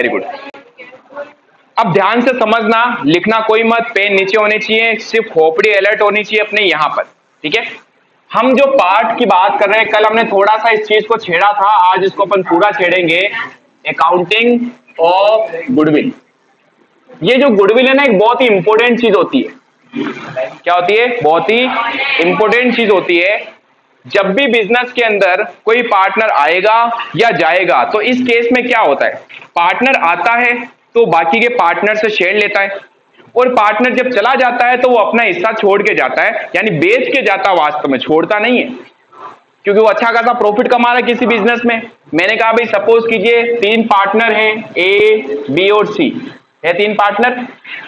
Very good. अब ध्यान से समझना, लिखना कोई मत, पेन नीचे होने चाहिए, सिर्फ खोपड़ी अलर्ट होनी चाहिए अपने यहां पर, ठीक है। हम जो पार्ट की बात कर रहे हैं, कल हमने थोड़ा सा इस चीज को छेड़ा था, आज इसको अपन पूरा छेड़ेंगे। Accounting of goodwill. ये जो गुडविल है ना, एक बहुत ही इंपॉर्टेंट चीज होती है। क्या होती है? बहुत ही इंपॉर्टेंट चीज होती है। जब भी बिजनेस के अंदर कोई पार्टनर आएगा या जाएगा, तो इस केस में क्या होता है, पार्टनर आता है तो बाकी के पार्टनर से शेयर लेता है, और पार्टनर जब चला जाता है तो वो अपना हिस्सा छोड़ के जाता है, यानी बेच के जाता, वास्तव में छोड़ता नहीं है, क्योंकि वो अच्छा खासा प्रॉफिट कमा रहा है किसी बिजनेस में। मैंने कहा भाई सपोज कीजिए 3 पार्टनर हैं, ए, बी और सी है, 3 पार्टनर।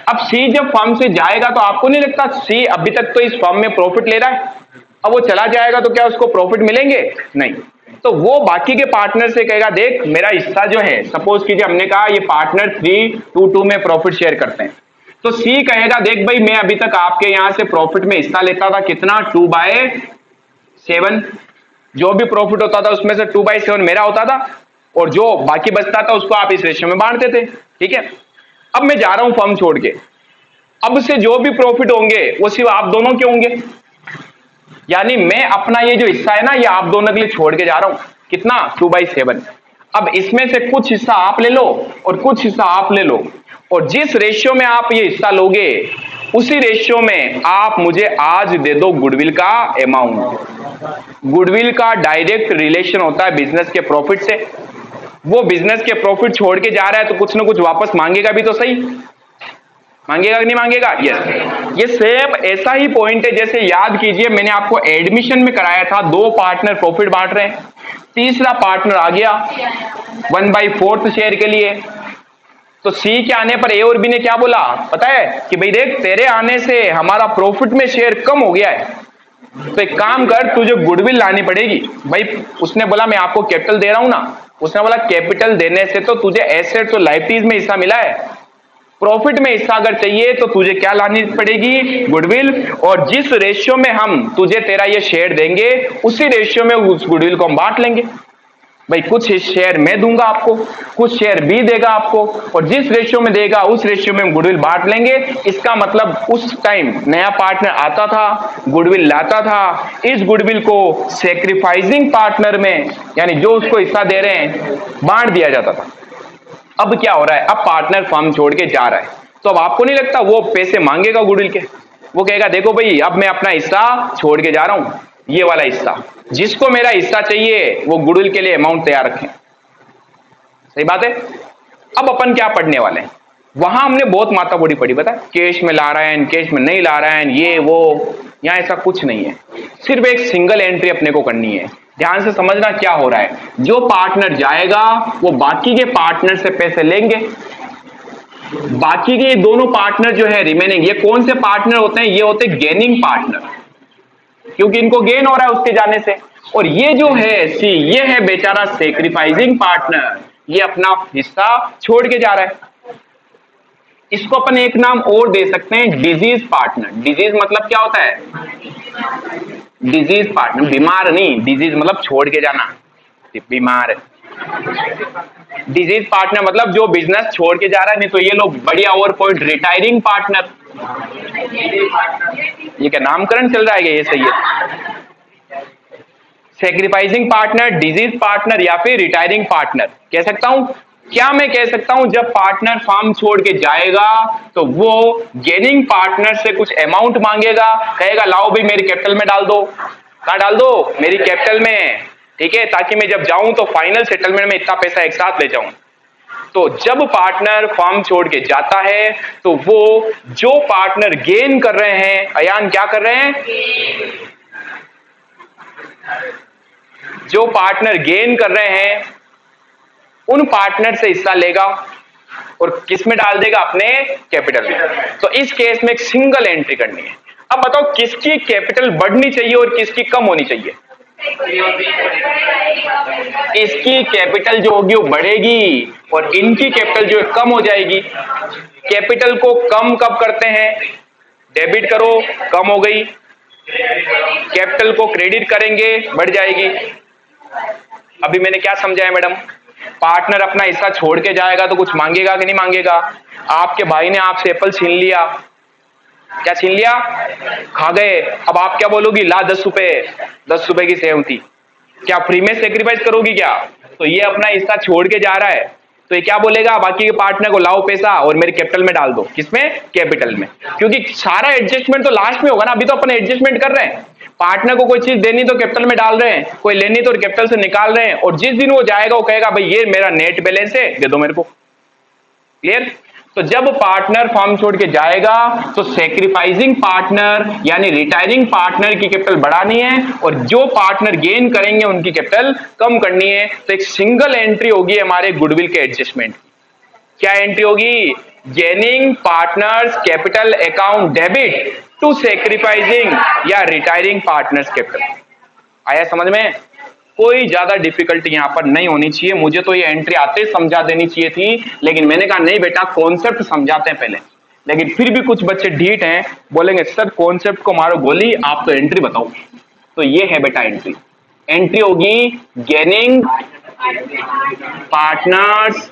अब सी जब फर्म से जाएगा तो आपको नहीं लगता सी अभी तक तो इस फर्म में प्रॉफिट ले रहा है, अब वो चला जाएगा तो क्या उसको प्रॉफिट मिलेंगे? नहीं। तो वो बाकी के पार्टनर से कहेगा देख मेरा हिस्सा जो है, सपोज कीजिए हमने कहा ये पार्टनर 3-2 में प्रॉफिट शेयर करते हैं, तो सी कहेगा देख भाई मैं अभी तक आपके यहां से प्रॉफिट में हिस्सा लेता था, कितना? 2/7। जो भी प्रॉफिट होता था उसमें से 2/7 मेरा होता था, और जो बाकी बचता था उसको आप इस रेशियो में बांटते थे, ठीक है। अब मैं जा रहा हूं फर्म छोड़ के, अब से जो भी प्रॉफिट होंगे वो सिर्फ आप दोनों के होंगे, यानी मैं अपना ये जो हिस्सा है ना, ये आप दोनों के लिए छोड़ के जा रहा हूं, कितना? 2/7। अब इसमें से कुछ हिस्सा आप ले लो और कुछ हिस्सा आप ले लो, और जिस रेशियो में आप ये हिस्सा लोगे उसी रेशियो में आप मुझे आज दे दो गुडविल का अमाउंट। गुडविल का डायरेक्ट रिलेशन होता है बिजनेस के प्रॉफिट से। वो बिजनेस के प्रॉफिट छोड़ के जा रहा है तो कुछ ना कुछ वापस मांगेगा भी तो सही, मांगेगा कि नहीं मांगेगा? यस। ये सेम ऐसा ही पॉइंट है, जैसे याद कीजिए मैंने आपको एडमिशन में कराया था, 2 पार्टनर प्रॉफिट बांट रहे हैं, तीसरा पार्टनर आ गया 1/4 शेयर के लिए, तो सी के आने पर ए और बी ने क्या बोला पता है कि भाई देख तेरे आने से हमारा प्रॉफिट में शेयर कम हो गया है, तो एक काम कर तुझे गुडविल लानी पड़ेगी। भाई उसने बोला मैं आपको कैपिटल दे रहा हूं ना, उसने बोला कैपिटल देने से तो तुझे एसेट्स और लायबिलिटीज में हिस्सा मिला है, प्रॉफिट में हिस्सा अगर चाहिए तो तुझे क्या लानी पड़ेगी? गुडविल। और जिस रेशियो में हम तुझे तेरा ये शेयर देंगे उसी रेशियो में उस गुडविल को हम बांट लेंगे। भाई कुछ शेयर मैं दूंगा आपको, कुछ शेयर बी देगा आपको, और जिस रेशियो में देगा उस रेशियो में हम गुडविल बांट लेंगे। इसका मतलब उस टाइम नया पार्टनर आता था, गुडविल लाता था, इस गुडविल को सैक्रिफाइसिंग पार्टनर में, यानी जो उसको हिस्सा दे रहे हैं, बांट दिया जाता था। अब क्या हो रहा है, अब पार्टनर फर्म छोड़ के जा रहा है, तो अब आपको नहीं लगता वो पैसे मांगेगा गुडविल के? वो कहेगा देखो भाई अब मैं अपना हिस्सा छोड़ के जा रहा हूं, ये वाला हिस्सा, जिसको मेरा हिस्सा चाहिए वो गुडविल के लिए अमाउंट तैयार रखें। सही बात है। अब अपन क्या पढ़ने वाले हैं, वहां हमने बहुत माथापड़ी पड़ी, पता है, कैश में ला रहा है, कैश में नहीं ला रहा है, ये वो। यहां ऐसा कुछ नहीं है, सिर्फ एक सिंगल एंट्री अपने को करनी है। ध्यान से समझना क्या हो रहा है, जो पार्टनर जाएगा वो बाकी के पार्टनर से पैसे लेंगे, बाकी के दोनों पार्टनर जो है रिमेनिंग, ये कौन से पार्टनर होते हैं? ये होते गेनिंग पार्टनर, क्योंकि इनको गेन हो रहा है उसके जाने से। और ये जो है सी, ये है बेचारा सैक्रिफाइसिंग पार्टनर, ये अपना हिस्सा छोड़ के जा रहा है। इसको अपन एक नाम और दे सकते हैं, डिजीज पार्टनर। डिजीज मतलब क्या होता है? डिजीज पार्टनर, बीमार नहीं, डिजीज मतलब छोड़ के जाना, बीमार। डिजीज पार्टनर मतलब जो बिजनेस छोड़ के जा रहा है। नहीं तो ये लोग बढ़िया और पॉइंट, रिटायरिंग पार्टनर, ये क्या नामकरण चल रहा है? ये सही है। सैक्रिफाइसिंग पार्टनर, डिजीज पार्टनर या फिर रिटायरिंग पार्टनर कह सकता हूं। क्या मैं कह सकता हूं, जब पार्टनर फर्म छोड़ के जाएगा तो वो गेनिंग पार्टनर से कुछ अमाउंट मांगेगा, कहेगा लाओ भाई मेरी कैपिटल में डाल दो। कहां डाल दो? मेरी कैपिटल में, ठीक है, ताकि मैं जब जाऊं तो फाइनल सेटलमेंट में इतना पैसा एक साथ ले जाऊं। तो जब पार्टनर फर्म छोड़ के जाता है तो वो जो पार्टनर गेन कर रहे हैं, अयान क्या कर रहे हैं? जो पार्टनर गेन कर रहे हैं उन पार्टनर से हिस्सा लेगा और किस में डाल देगा? अपने कैपिटल में। तो इस केस में एक सिंगल एंट्री करनी है। अब बताओ किसकी कैपिटल बढ़नी चाहिए और किसकी कम होनी चाहिए? इसकी कैपिटल जो होगी वो बढ़ेगी और इनकी कैपिटल जो है कम हो जाएगी। कैपिटल को कम कब करते हैं? डेबिट करो, कम हो गई। कैपिटल को क्रेडिट करेंगे, बढ़ जाएगी। अभी मैंने क्या समझाया मैडम? पार्टनर अपना हिस्सा छोड़ के जाएगा तो कुछ मांगेगा कि नहीं मांगेगा? आपके भाई ने आपसे एप्पल छीन लिया, क्या छीन लिया? खा गए। अब आप क्या बोलोगी? ला 10 रुपए, 10 रुपए की सेव थी, क्या फ्री में सेक्रीफाइस करोगी क्या? तो ये अपना हिस्सा छोड़ के जा रहा है, तो ये क्या बोलेगा बाकी के पार्टनर को? लाओ पैसा और मेरे कैपिटल में डाल दो। किसमें? कैपिटल में। क्योंकि सारा एडजस्टमेंट तो लास्ट में होगा ना, अभी तो अपन एडजस्टमेंट कर रहे हैं। पार्टनर को कोई चीज देनी तो कैपिटल में डाल रहे हैं, कोई लेनी तो कैपिटल से निकाल रहे हैं, और जिस दिन वो जाएगा वो कहेगा भाई ये मेरा नेट बैलेंस है, दे दो मेरे को। क्लियर? तो जब पार्टनर फर्म छोड़ के जाएगा तो सेक्रीफाइसिंग पार्टनर यानी रिटायरिंग पार्टनर की कैपिटल बढ़ानी है, और जो पार्टनर गेन करेंगे उनकी कैपिटल कम करनी है। तो एक सिंगल एंट्री होगी हमारे गुडविल के एडजस्टमेंट। क्या एंट्री होगी? Gaining partners capital account debit to sacrificing या रिटायरिंग पार्टनर्स कैपिटल। आया समझ में? कोई ज्यादा डिफिकल्टी यहां पर नहीं होनी चाहिए। मुझे तो ये एंट्री आते समझा देनी चाहिए थी, लेकिन मैंने कहा नहीं बेटा, कॉन्सेप्ट समझाते हैं पहले। लेकिन फिर भी कुछ बच्चे ढीठ हैं, बोलेंगे सर कॉन्सेप्ट को मारो गोली, आप तो एंट्री बताओ। तो ये है बेटा एंट्री। एंट्री होगी गेनिंग पार्टनर्स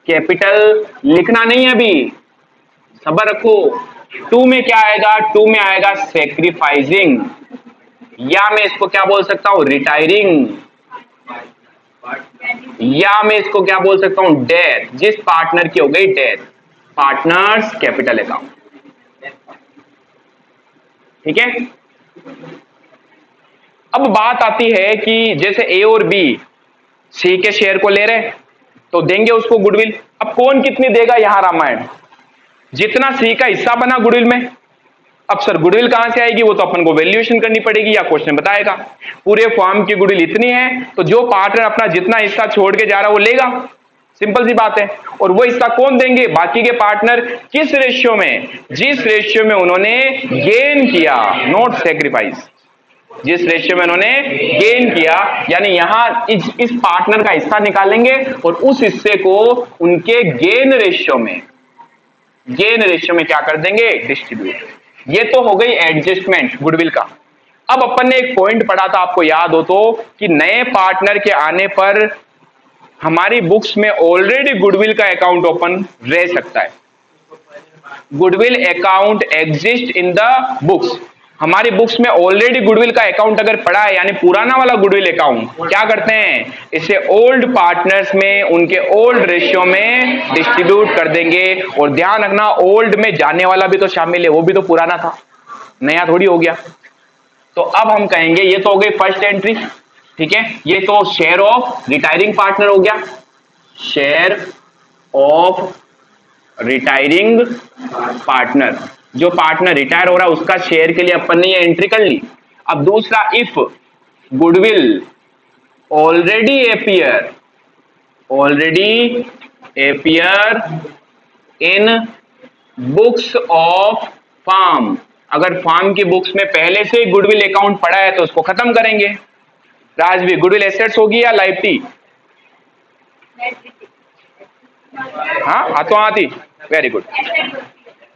कैपिटल। लिखना नहीं है अभी, सब्र रखो। 2 में क्या आएगा? 2 में आएगा सेक्रीफाइसिंग, या मैं इसको क्या बोल सकता हूं? रिटायरिंग, या मैं इसको क्या बोल सकता हूं? डेथ। जिस पार्टनर की हो गई डेथ, पार्टनर्स कैपिटल अकाउंट। ठीक है? अब बात आती है कि जैसे ए और बी सी के शेयर को ले रहे, तो देंगे उसको गुडविल। अब कौन कितनी देगा? यहां रामायण, जितना सी का हिस्सा बना गुडविल में। अब सर गुडविल कहां से आएगी? वो तो अपन को वैल्यूएशन करनी पड़ेगी, या क्वेश्चन बताएगा। पूरे फॉर्म की गुडविल इतनी है, तो जो पार्टनर अपना जितना हिस्सा छोड़ के जा रहा है वो लेगा, सिंपल सी बात है। और वो हिस्सा कौन देंगे? बाकी के पार्टनर। किस रेशियो में? जिस रेशियो में उन्होंने गेन किया, नॉट सेक्रीफाइस। जिस रेशियो में उन्होंने गेन किया, यानी यहां इस पार्टनर का हिस्सा निकालेंगे और उस हिस्से को उनके गेन रेशियो में क्या कर देंगे? डिस्ट्रीब्यूट। ये तो हो गई एडजस्टमेंट गुडविल का। अब अपन ने एक पॉइंट पढ़ा था, आपको याद हो तो, कि नए पार्टनर के आने पर हमारी बुक्स में ऑलरेडी गुडविल का अकाउंट ओपन रह सकता है। Goodwill account exist in the books. हमारी बुक्स में ऑलरेडी गुडविल का अकाउंट अगर पड़ा है, यानी पुराना वाला गुडविल अकाउंट, क्या करते हैं? इसे ओल्ड पार्टनर्स में उनके ओल्ड रेशियो में डिस्ट्रीब्यूट कर देंगे। और ध्यान रखना, ओल्ड में जाने वाला भी तो शामिल है, वो भी तो पुराना था, नया थोड़ी हो गया। तो अब हम कहेंगे ये तो हो गई फर्स्ट एंट्री, ठीक है। ये तो शेयर ऑफ रिटायरिंग पार्टनर हो गया, शेयर ऑफ रिटायरिंग पार्टनर। जो पार्टनर रिटायर हो रहा है उसका शेयर के लिए अपन ने ये एंट्री कर ली। अब दूसरा, if goodwill already appear in books of firm. अगर फार्म की बुक्स में पहले से गुडविल अकाउंट पड़ा है तो उसको खत्म करेंगे। राजवी, गुडविल एसेट्स होगी या लायबिलिटी? हाँ, हाथों हाथी, वेरी गुड।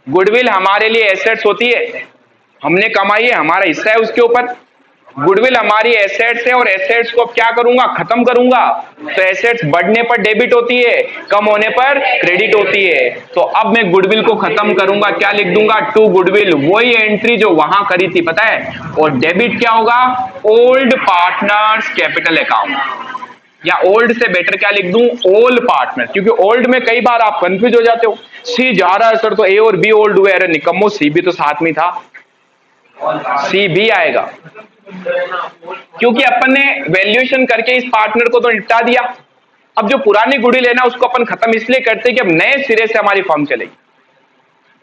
गुडविल हमारे लिए एसेट्स होती है, हमने कमाई है, हमारा हिस्सा है उसके ऊपर। गुडविल हमारी एसेट्स है, और एसेट्स को क्या करूंगा? खत्म करूंगा। तो एसेट्स बढ़ने पर डेबिट होती है, कम होने पर क्रेडिट होती है। तो अब मैं गुडविल को खत्म करूंगा, क्या लिख दूंगा? टू गुडविल, वही एंट्री जो वहां करी थी, पता है। और डेबिट क्या होगा? ओल्ड पार्टनर्स कैपिटल अकाउंट, या ओल्ड से बेटर क्या लिख दूं? Old partner. क्योंकि ओल्ड में कई बार आप कंफ्यूज हो जाते हो, सी जा रहा है सर तो ए और बी ओल्ड हुए। अरे निकम्मो, सी भी तो साथ में था, सी भी आएगा। क्योंकि अपन ने वैल्यूएशन करके इस पार्टनर को तो निपटा दिया। अब जो पुरानी गुडविल है ना, उसको अपन खत्म इसलिए करते हैं कि अब नए सिरे से हमारी फर्म चलेगी।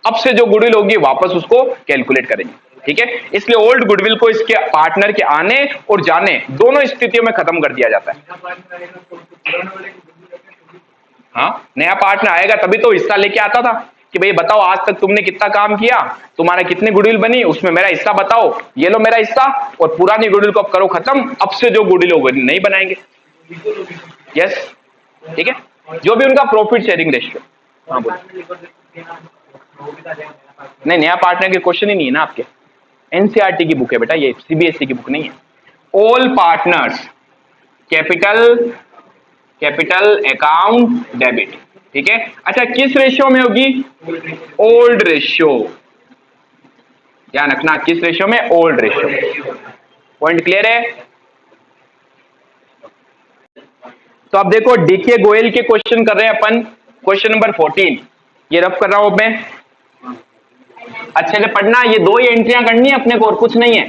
अब से जो गुडविल होगी वापस उसको कैलकुलेट करेंगे, ठीक है। इसलिए ओल्ड गुडविल को इसके पार्टनर के आने और जाने दोनों स्थितियों में खत्म कर दिया जाता है। हाँ, नया पार्टनर आएगा तभी तो हिस्सा लेके आता था कि भाई बताओ आज तक तुमने कितना काम किया, तुम्हारा कितनी गुडविल बनी, उसमें मेरा हिस्सा बताओ, ये लो मेरा हिस्सा। और पुरानी गुडविल को अब करो खत्म, अब से जो गुडविल होगा नहीं बनाएंगे। यस, ठीक है। जो भी उनका प्रॉफिट शेयरिंग रेशियो। हाँ बोलो। नहीं, नया पार्टनर के क्वेश्चन ही नहीं है ना आपके। एनसीईआरटी की बुक है बेटा, ये सीबीएसई की बुक नहीं है। All partners capital capital account debit, ठीक है। अच्छा किस रेशियो में होगी? ओल्ड रेशियो, ध्यान रखना किस रेशियो में? Old ratio. पॉइंट क्लियर है? तो अब देखो डीके गोयल के क्वेश्चन कर रहे हैं अपन, क्वेश्चन नंबर 14, ये रफ कर रहा हूं मैं, अच्छे से पढ़ना, ये दो ही एंट्रियां करनी है अपने को और कुछ नहीं है।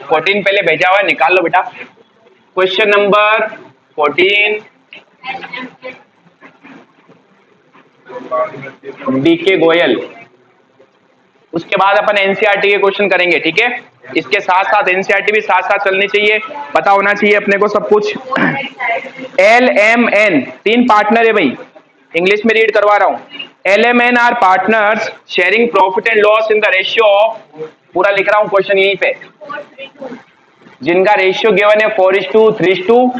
14 पहले भेजा हुआ है, निकाल लो बेटा। क्वेश्चन नंबर 14 डीके गोयल, उसके बाद अपन एनसीईआरटी के क्वेश्चन करेंगे, ठीक है। इसके साथ साथ एनसीईआरटी भी साथ साथ चलनी चाहिए, पता होना चाहिए अपने को सब कुछ। LMN 3 पार्टनर है भाई, इंग्लिश में रीड करवा रहा हूं। LMN are partners sharing profit and loss in the ratio, पूरा लिख रहा हूं क्वेश्चन यहीं पे, जिनका रेशियो गिवन है 4:3:2।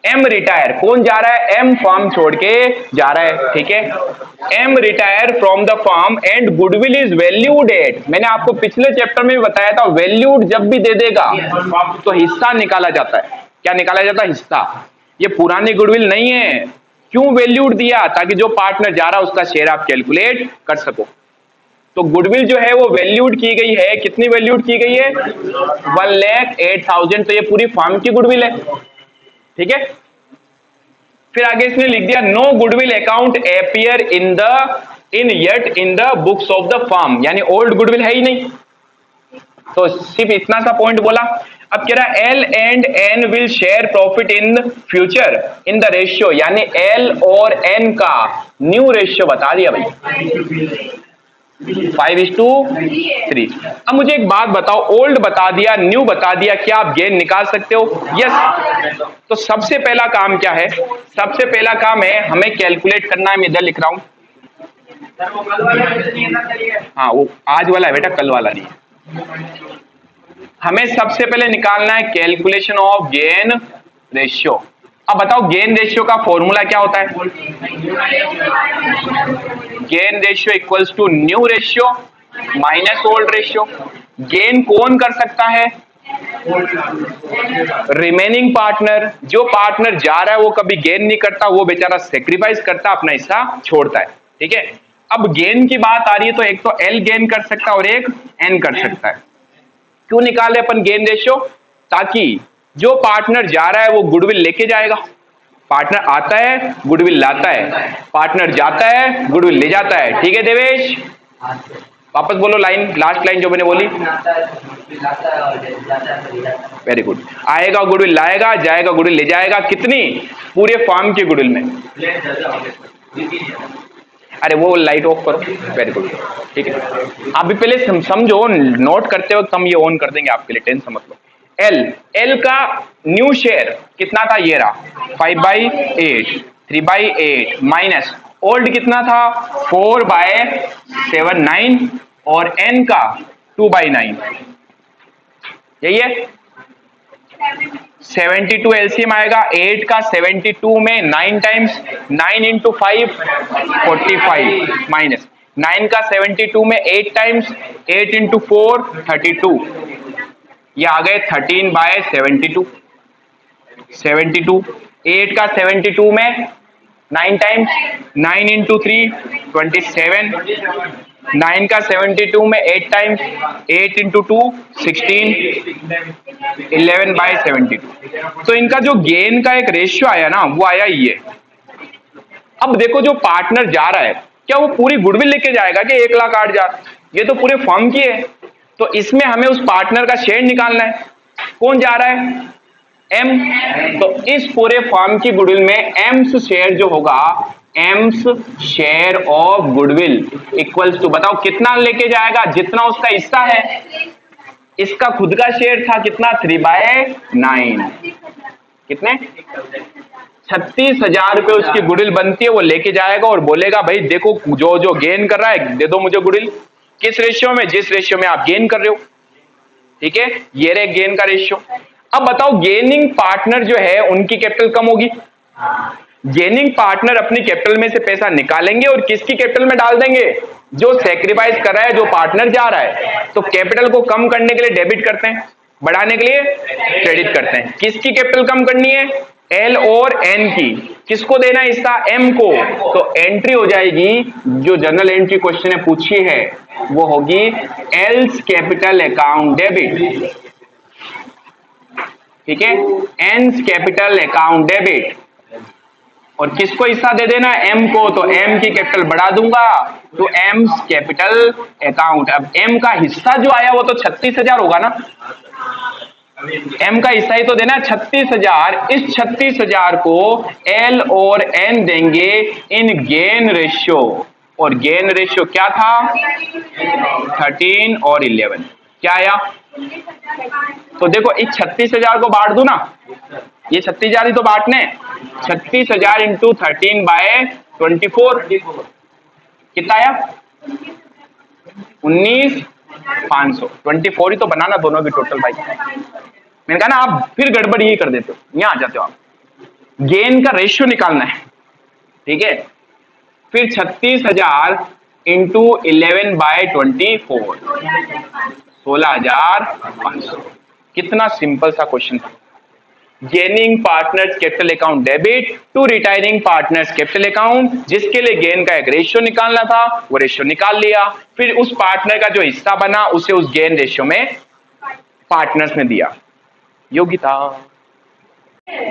एम रिटायर, कौन जा रहा है? एम फर्म छोड़ के जा रहा है, ठीक है। M retire from the firm and goodwill is valued at, मैंने आपको पिछले चैप्टर में भी बताया था, वैल्यूड जब भी दे देगा तो हिस्सा निकाला जाता है। क्या निकाला जाता है? हिस्सा। ये पुरानी गुडविल नहीं है। क्यों वैल्यूड दिया? ताकि जो पार्टनर जा रहा है उसका शेयर आप कैलकुलेट कर सको। तो गुडविल जो है वो वैल्यूड की गई है, कितनी वैल्यूड की गई है? 1,08,000, तो ये पूरी फर्म की गुडविल है, ठीक है। फिर आगे इसने लिख दिया no goodwill account appear in yet in the books of the firm, यानी ओल्ड गुडविल है ही नहीं, तो सिर्फ इतना सा पॉइंट बोला। अब कह रहा L and N will share profit in future in the ratio, यानी एल और एन का न्यू रेशियो बता दिया भाई, 5:3। अब मुझे एक बात बताओ, ओल्ड बता दिया, न्यू बता दिया, क्या आप गेन निकाल सकते हो? यस। तो सबसे पहला काम क्या है? सबसे पहला काम है हमें कैलकुलेट करना है, मैं इधर लिख रहा हूं, हाँ वो आज वाला है बेटा, कल वाला नहीं है। हमें सबसे पहले निकालना है कैलकुलेशन ऑफ गेन रेशियो। अब बताओ गेन रेशियो का फॉर्मूला क्या होता है? Gain ratio equals to new ratio minus old ratio. Gain कौन कर सकता है? Remaining partner. जो पार्टनर जा रहा है वो कभी गेन नहीं करता, वो बेचारा सेक्रीफाइस करता, अपना हिस्सा छोड़ता है, ठीक है। अब गेन की बात आ रही है तो एक तो एल गेन कर सकता है और एक एन कर सकता है। क्यों निकाले अपन गेन रेशियो? ताकि जो पार्टनर जा रहा है वो गुडविल लेके जाएगा, पार्टनर आता है गुडविल लाता है, पार्टनर जाता है गुडविल ले जाता है, ठीक है देवेश? वापस बोलो लाइन, लास्ट लाइन जो मैंने बोली। Very good. आएगा गुडविल लाएगा, जाएगा गुडविल ले जाएगा, कितनी? पूरे फॉर्म की गुडविल में। अरे वो लाइट ऑफ करो, वेरी गुड, ठीक है। आप भी पहले समझो, नोट करते वक्त हम ये ऑन कर देंगे आपके लिए, टेंशन मत लो। एल का न्यू शेयर कितना था? ये रहा 5/8, 3/8 माइनस ओल्ड कितना था? 4/7 9 और एन का 2/9, यही है। 72 एलसीएम आएगा, 8 का 72 में 9 टाइम्स, 9 इंटू 5 45 माइनस 9 का 72 में 8 टाइम्स, 8 इंटू 4 32, ये आ गए 13/72। 72 8 का 72 में 9 टाइम्स, 9 इंटू 3 27, 9 का 72 में 8 टाइम्स, 8 इंटू 2 16, 11/72। तो इनका जो गेन का एक रेशियो आया ना वो आया ये। अब देखो जो पार्टनर जा रहा है क्या वो पूरी गुडविल लेके जाएगा कि 1,08,000? ये तो पूरे फर्म की है, तो इसमें हमें उस पार्टनर का शेयर निकालना है। कौन जा रहा है? एम। तो इस पूरे फर्म की गुडविल में एम्स शेयर जो होगा, M's share of goodwill equals to, बताओ कितना लेके जाएगा? जितना उसका हिस्सा है। इसका खुद का शेयर था कितना? 3/9, कितने? 36,000 रुपए उसकी गुडविल बनती है, वो लेके जाएगा और बोलेगा भाई देखो जो जो गेन कर रहा है दे दो मुझे गुडविल। किस रेशियो में? जिस रेशियो में आप गेन कर रहे हो, ठीक है। ये रहे गेन का रेशियो। अब बताओ गेनिंग पार्टनर जो है उनकी कैपिटल कम होगी, गेनिंग पार्टनर अपनी कैपिटल में से पैसा निकालेंगे और किसकी कैपिटल में डाल देंगे? जो सैक्रिफाइस कर रहा है, जो पार्टनर जा रहा है। तो कैपिटल को कम करने के लिए डेबिट करते हैं, बढ़ाने के लिए क्रेडिट करते हैं। किसकी कैपिटल कम करनी है? एल और एन की। किसको देना है हिस्सा? एम को। तो एंट्री हो जाएगी, जो जनरल एंट्री क्वेश्चन ने पूछी है वो होगी एल्स कैपिटल अकाउंट डेबिट। ठीक है, एन्स कैपिटल अकाउंट डेबिट। और किसको हिस्सा दे देना? एम को। तो एम की कैपिटल बढ़ा दूंगा तो एम्स कैपिटल अकाउंट। अब एम का हिस्सा जो आया वो तो 36,000 होगा ना, एम का हिस्सा ही तो देना 36,000। इस 36,000 को एल और एन देंगे इन गेन रेशियो। और गेन रेशियो क्या था? 13 और 11। क्या आया? तो देखो इस 36,000 को बांट दू ना, ये 36,000 ही तो बांटने। 36,000 इंटू 13/24 कितना आया? 19,500। 24 ही तो बनाना दोनों की टोटल भाई। मैंने कहा ना आप फिर गड़बड़ यही कर देते हो, यहां आ जाते हो आप। गेन का रेशियो निकालना है, ठीक है। फिर 36,000 इंटू 11/24 16,500। कितना सिंपल सा क्वेश्चन था। Gaining partners capital account debit to retiring partners capital account, जिसके लिए गेन का एक रेशियो निकालना था, वो रेशियो निकाल लिया। फिर उस पार्टनर का जो हिस्सा बना उसे उस गेन रेशियो में पार्टनर्स में दिया। योग्यता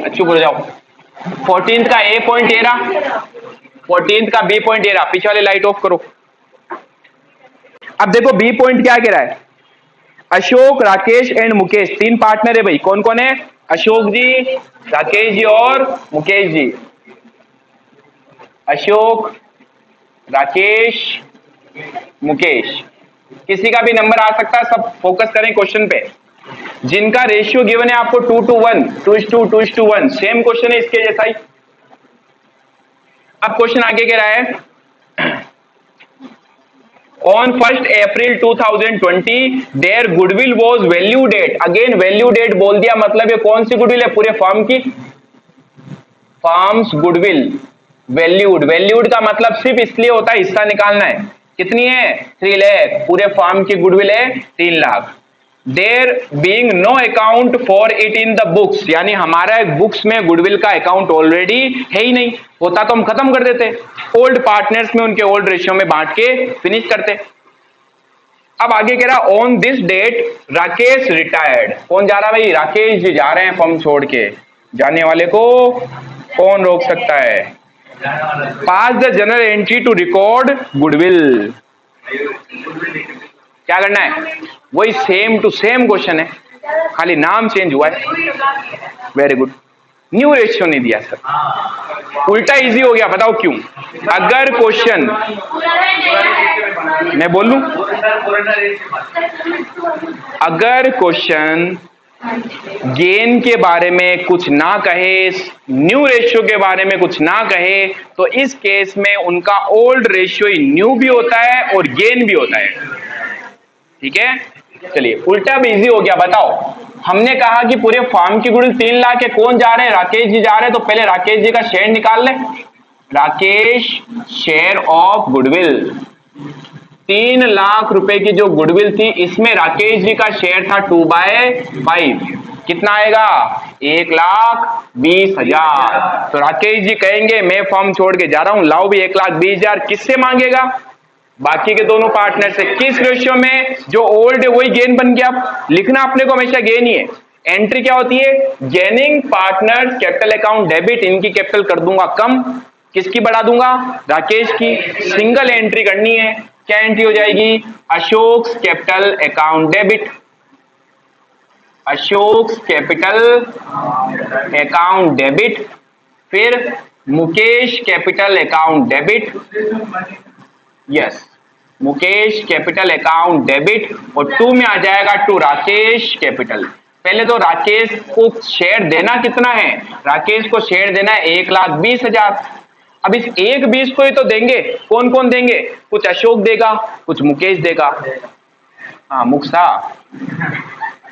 अच्छी बोल जाओ। 14th का ए पॉइंट ए रहा, 14th का बी पॉइंट ए रहा। पीछे वाले लाइट ऑफ करो। अब देखो बी पॉइंट क्या कह रहा है? अशोक, राकेश एंड मुकेश 3 पार्टनर है भाई। कौन कौन है? अशोक जी, राकेश जी और मुकेश जी। अशोक, राकेश, मुकेश। किसी का भी नंबर आ सकता है, सब फोकस करें क्वेश्चन पे। जिनका रेशियो गिवन है आपको 2:1, 2:2, 2:1। सेम क्वेश्चन है इसके जैसा ही। अब क्वेश्चन आगे कह रहा है On 1st April 2020 their goodwill was valued at, again valued at बोल दिया, मतलब ये कौन सी गुडविल है? पूरे फर्म की। Firms goodwill valued. वैल्यूड का मतलब सिर्फ इसलिए होता है हिस्सा निकालना है। कितनी है? 3 लाख। पूरे फर्म की गुडविल है 3 lakh. There being no account for it in the books, यानी हमारा बुक्स में गुडविल का अकाउंट ऑलरेडी है ही नहीं, होता तो हम खत्म कर देते। ओल्ड पार्टनर्स में उनके ओल्ड रेशियो में बांट के फिनिश करते। अब आगे कह रहा on this date Rakesh retired. कौन जा रहा भाई? राकेश जी जा रहे हैं फर्म छोड़ के। जाने वाले को कौन रोक सकता है? Pass the general entry to record goodwill. क्या करना है? वही सेम टू सेम क्वेश्चन है, खाली नाम चेंज हुआ है। Very good. न्यू रेशियो नहीं दिया सर, उल्टा इजी हो गया। बताओ क्यों? अगर क्वेश्चन मैं बोल लूं, अगर क्वेश्चन गेन के बारे में कुछ ना कहे, न्यू रेशियो के बारे में कुछ ना कहे, तो इस केस में उनका ओल्ड रेशियो ही न्यू भी होता है और गेन भी होता है। ठीक है, चलिए उल्टा भी इजी हो गया। बताओ, हमने कहा कि पूरे फार्म की गुडविल 3 लाख है। कौन जा रहे हैं? राकेश जी जा रहे हैं। तो पहले राकेश जी का शेयर निकाल लें। Rakesh share of goodwill 3 lakh रुपए की जो गुडविल थी, इसमें राकेश जी का शेयर था 2/5। कितना आएगा? 1,20,000। तो राकेश जी कहेंगे मैं फर्म छोड़ के जा रहा हूं, लाओ भी 1,20,000। किससे मांगेगा? बाकी के दोनों पार्टनर से। किस रेशियो में? जो ओल्ड है वही गेन बन गया। लिखना अपने को हमेशा गेन ही है। एंट्री क्या होती है? Gaining partner capital account debit, इनकी कैपिटल कर दूंगा कम। किसकी बढ़ा दूंगा? राकेश की। सिंगल एंट्री करनी है। क्या एंट्री हो जाएगी? Ashok capital account debit. Ashok capital account debit. फिर Mukesh capital account debit. Yes, Mukesh capital account debit. और 2 में आ जाएगा टू राकेश कैपिटल। पहले तो राकेश को शेयर देना कितना है? राकेश को शेयर देना है 1,20,000। अब इस 1,20 को ही तो देंगे। कौन कौन देंगे? कुछ अशोक देगा, कुछ मुकेश देगा। हाँ मुक्सा।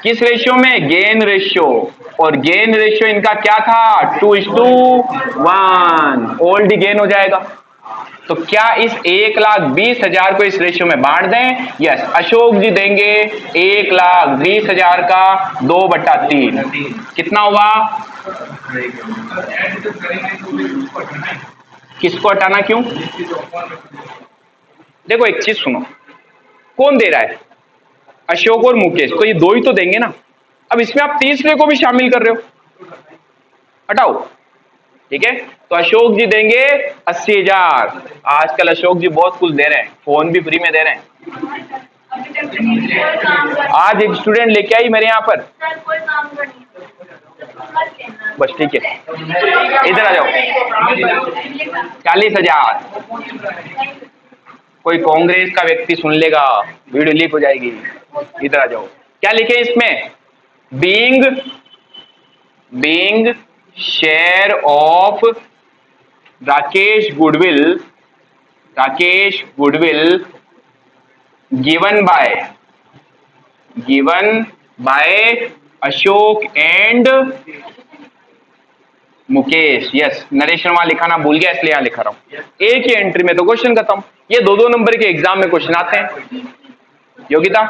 किस रेशियो में? Gain ratio. और गेन रेशियो इनका क्या था? 2:1। ओल्ड गेन हो जाएगा। तो क्या इस 1,20,000 को इस रेशियो में बांट दें? यस, अशोक जी देंगे 1,20,000 का 2/3। कितना हुआ? किसको हटाना? क्यों? देखो एक चीज सुनो, कौन दे रहा है? अशोक और मुकेश, तो ये दो ही तो देंगे ना। अब इसमें आप तीसरे को भी शामिल कर रहे हो, हटाओ। ठीक है, तो अशोक जी देंगे 80,000। आजकल अशोक जी बहुत कुछ दे रहे हैं, फोन भी फ्री में दे रहे हैं। आज एक स्टूडेंट लेके आई मेरे यहाँ पर, बस ठीक है, इधर आ जाओ। 40,000। कोई कांग्रेस का व्यक्ति सुन लेगा, वीडियो लीक हो जाएगी। इधर आ जाओ। क्या लिखे इसमें? Being share of Rakesh goodwill given by Ashok and Mukesh. Yes, Naresh Sharma लिखाना भूल गया इसलिए यहां लिखा रहा हूं। एक ही एंट्री में तो क्वेश्चन खत्म। ये 2-2 नंबर के एग्जाम में क्वेश्चन आते हैं। योगिता